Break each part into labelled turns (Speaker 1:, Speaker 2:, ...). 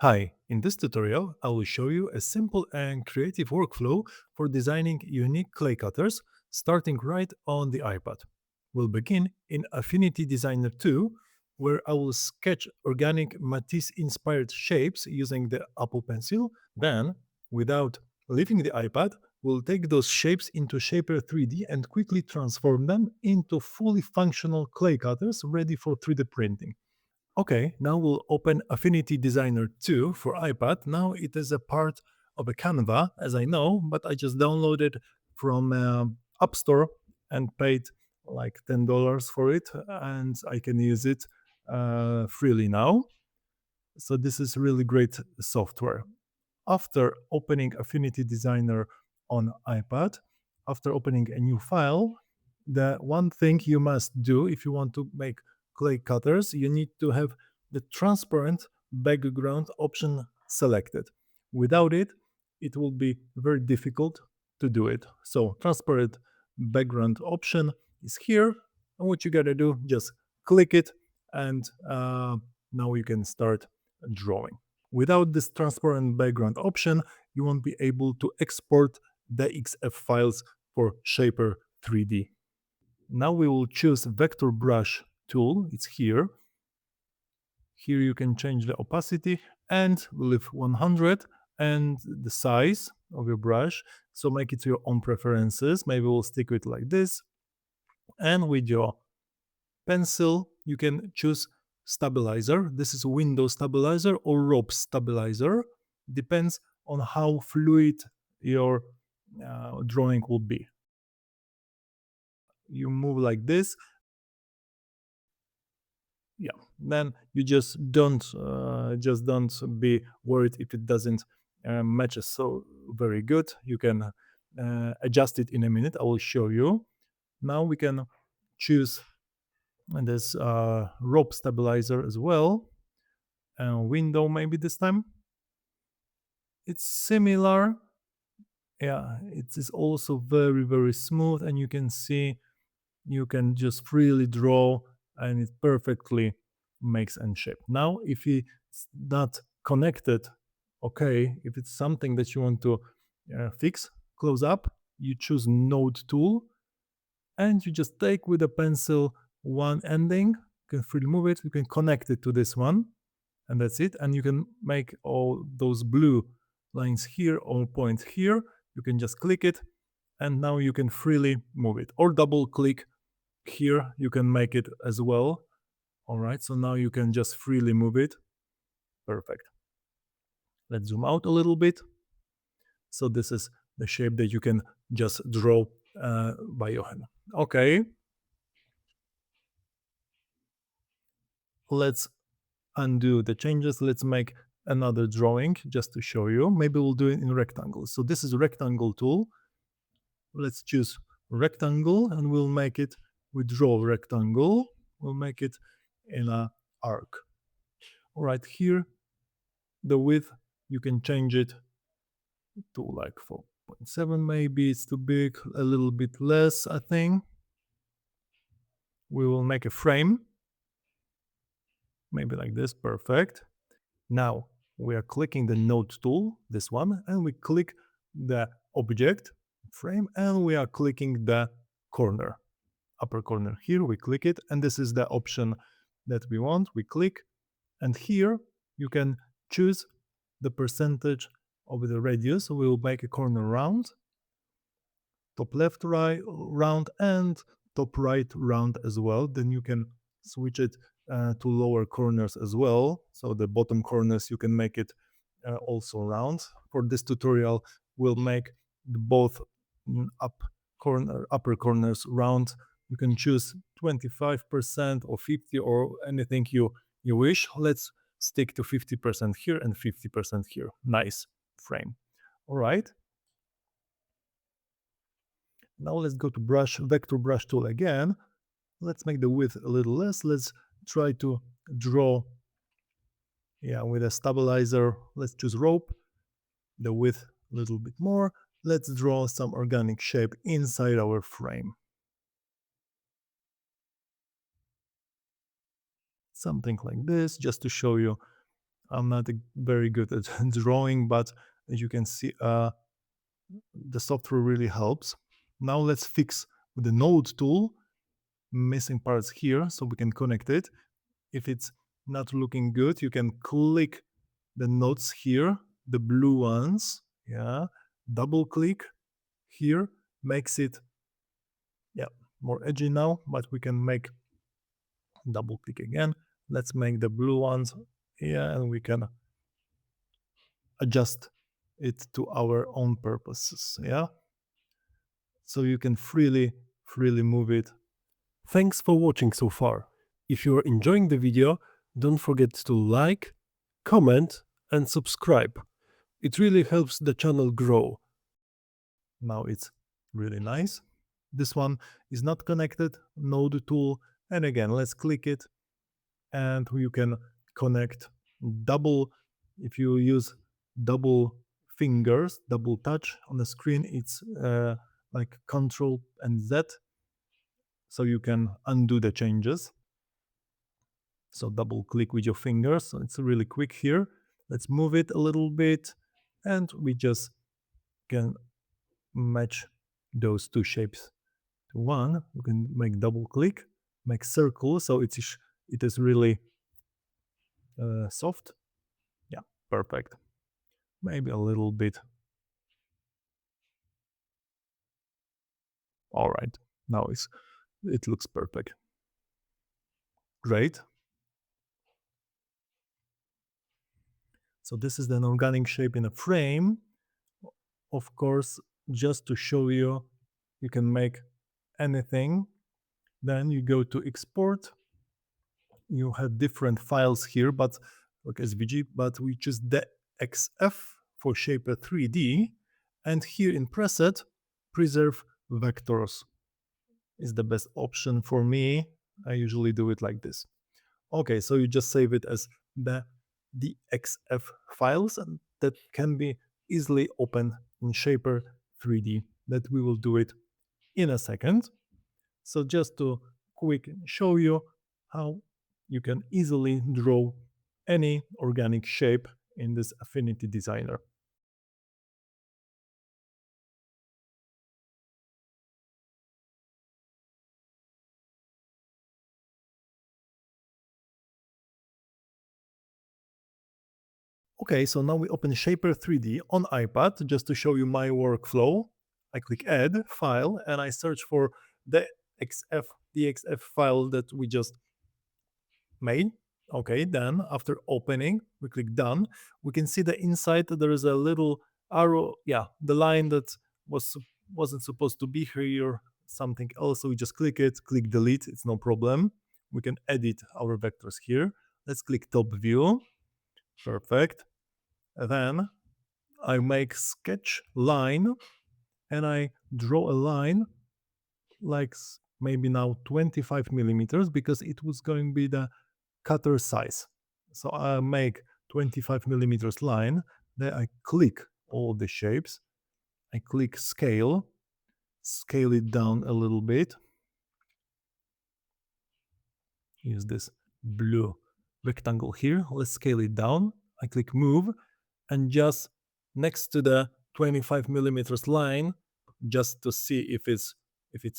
Speaker 1: Hi, in this tutorial, I will show you a simple and creative workflow for designing unique clay cutters, starting right on the iPad. We'll begin in Affinity Designer 2, where I will sketch organic Matisse-inspired shapes using the Apple Pencil. Then, without leaving the iPad, we'll take those shapes into Shapr3D and quickly transform them into fully functional clay cutters ready for 3D printing. Okay, now we'll open Affinity Designer 2 for iPad. Now it is a part of a Canva, as I know, but I just downloaded from App Store and paid like $10 for it, and I can use it freely now. So this is really great software. After opening Affinity Designer on iPad, after opening a new file, the one thing you must do if you want to make clay cutters, you need to have the transparent background option selected. Without it, it will be very difficult to do it. So transparent background option is here. And what you gotta do, just click it and now you can start drawing. Without this transparent background option, you won't be able to export the XF files for Shapr 3D. Now we will choose vector brush tool. It's here. Here you can change the opacity and leave 100 and the size of your brush. So make it to your own preferences. Maybe we'll stick with like this. And with your pencil, you can choose stabilizer. This is window stabilizer or rope stabilizer. Depends on how fluid your drawing will be. You move like this, yeah. Then you just don't be worried if it doesn't match so very good. You can adjust it in a minute. I will show you. Now we can choose this rope stabilizer as well. Window maybe this time. It's similar. Yeah, it is also very smooth, and you can see you can just freely draw, and it perfectly makes and shape. Now, if it's not connected, okay, if it's something that you want to fix, close up, you choose node tool, and you just take with a pencil one ending. You can freely move it. You can connect it to this one, and that's it. And you can make all those blue lines here or points here. You can just click it, and now you can freely move it, or double click here. You can make it as well. All right, so now you can just freely move it. Perfect. Let's zoom out a little bit. So this is the shape that you can just draw by your hand. Okay, let's undo the changes. Let's make another drawing just to show you. Maybe we'll do it in rectangle. So this is a rectangle tool. Let's choose rectangle, and we'll make it, we draw rectangle. We'll make it in a arc. All right, here the width, you can change it to like 4.7. Maybe it's too big, a little bit less, I think. We will make a frame, maybe like this. Perfect. Now we are clicking the node tool, this one, and we click the object frame, and we are clicking the corner, upper corner here. We click it, and this is the option that we want. We click, and here you can choose the percentage of the radius. So we will make a corner round, top left right round, and top right round as well. Then you can switch it to lower corners as well. So the bottom corners, you can make it also round. For this tutorial, we'll make both upper corners round. You can choose 25% or 50 or anything you wish. Let's stick to 50% here and 50% here. Nice frame. All right. Now let's go to brush, vector brush tool again. Let's make the width a little less. Let's try to draw, yeah, with a stabilizer. Let's choose rope, the width a little bit more. Let's draw some organic shape inside our frame. Something like this, just to show you I'm not very good at drawing, but as you can see, the software really helps. Now let's fix with the node tool missing parts here so we can connect it. If it's not looking good, you can click the nodes here, the blue ones. Yeah, double click here makes it, yeah, more edgy now, but we can make double click again. Let's make the blue ones. Yeah, and we can adjust it to our own purposes. Yeah, so you can freely move it. Thanks for watching so far. If you are enjoying the video, don't forget to like, comment and subscribe. It really helps the channel grow. Now it's really nice. This one is not connected, node tool, and again let's click it and you can connect double. If you use double fingers, double touch on the screen, it's like Control and Z, so you can undo the changes. So double click with your fingers, so it's really quick here. Let's move it a little bit and we just can match those two shapes to one. You can make double click, make circle, so it is really soft. Yeah, perfect. Maybe a little bit. All right, now it looks perfect. Great. So this is an organic shape in a frame. Of course, just to show you, you can make anything. Then you go to export. You have different files here, but like SVG, but we choose the XF for Shapr3D. And here in preset, preserve vectors is the best option for me. I usually do it like this. Okay, so you just save it as the DXF files, and that can be easily opened in Shapr3D. That we will do it in a second. So just to quick show you how you can easily draw any organic shape in this Affinity Designer. Okay, so now we open Shapr3D on iPad just to show you my workflow. I click Add, File, and I search for the XF file that we just made. Okay, then after opening, we click Done. We can see the inside there is a little arrow. Yeah, the line that wasn't supposed to be here, something else. So we just click it, click Delete. It's no problem. We can edit our vectors here. Let's click Top View. Perfect. Then I make sketch line and I draw a line like maybe now 25 millimeters because it was going to be the cutter size. So I make 25 millimeters line. Then I click all the shapes. I click scale, scale it down a little bit. Use this blue rectangle here. Let's scale it down. I click move and just next to the 25 millimeters line, just to see if it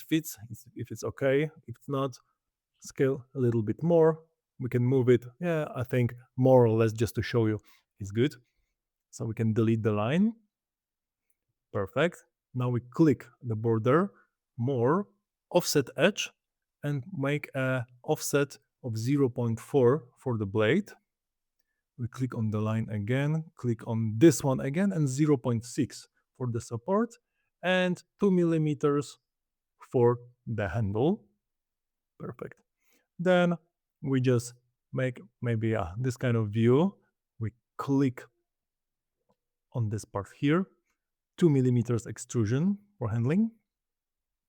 Speaker 1: fits, if it's okay. If it's not, scale a little bit more. We can move it. Yeah, I think more or less just to show you it's good. So we can delete the line. Perfect. Now we click the border, more, offset edge, and make a offset of 0.4 for the blade. We click on the line again, click on this one again, and 0.6 for the support, and 2 millimeters for the handle. Perfect. Then we just make maybe this kind of view. We click on this part here, 2 millimeters extrusion for handling.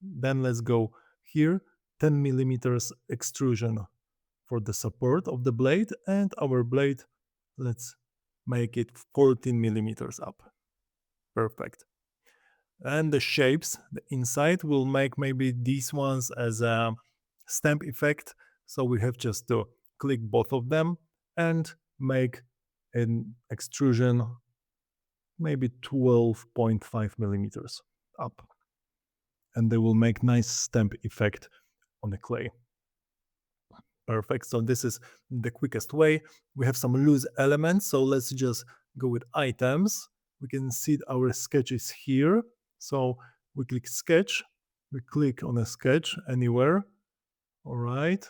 Speaker 1: Then let's go here, 10 millimeters extrusion for the support of the blade, and our blade, let's make it 14 millimeters up. Perfect. And the shapes, the inside, will make maybe these ones as a stamp effect. So we have just to click both of them and make in extrusion, maybe 12.5 millimeters up. And they will make nice stamp effect on the clay. Perfect. So this is the quickest way. We have some loose elements, so let's just go with items. We can see our sketches here. So we click sketch, we click on a sketch anywhere. All right.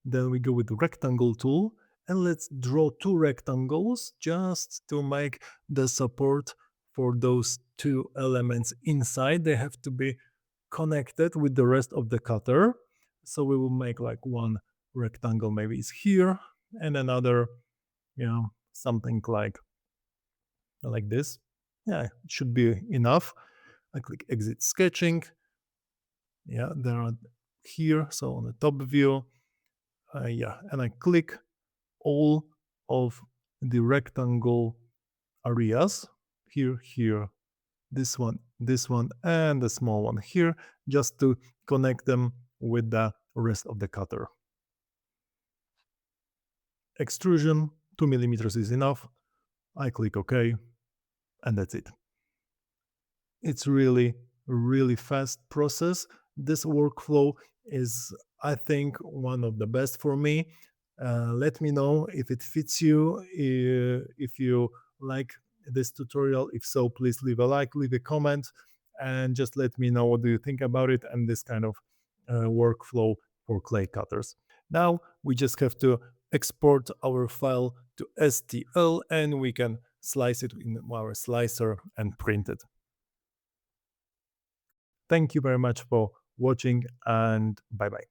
Speaker 1: Then we go with the rectangle tool and let's draw two rectangles just to make the support for those two elements inside. They have to be connected with the rest of the cutter. So we will make like one rectangle, maybe is here, and another, something like this. Yeah, it should be enough. I click exit sketching. Yeah, there are here. So on the top view, and I click all of the rectangle areas here, this one, and the small one here, just to connect them with the rest of the cutter. Extrusion 2 millimeters is enough. I click OK, and that's it. It's really fast process. This workflow is, I think, one of the best for me. Let me know if it fits you, if you like this tutorial. If so, please leave a like, leave a comment, and just let me know what do you think about it and this kind of workflow for clay cutters. Now we just have to export our file to STL and we can slice it in our slicer and print it. Thank you very much for watching, and bye bye.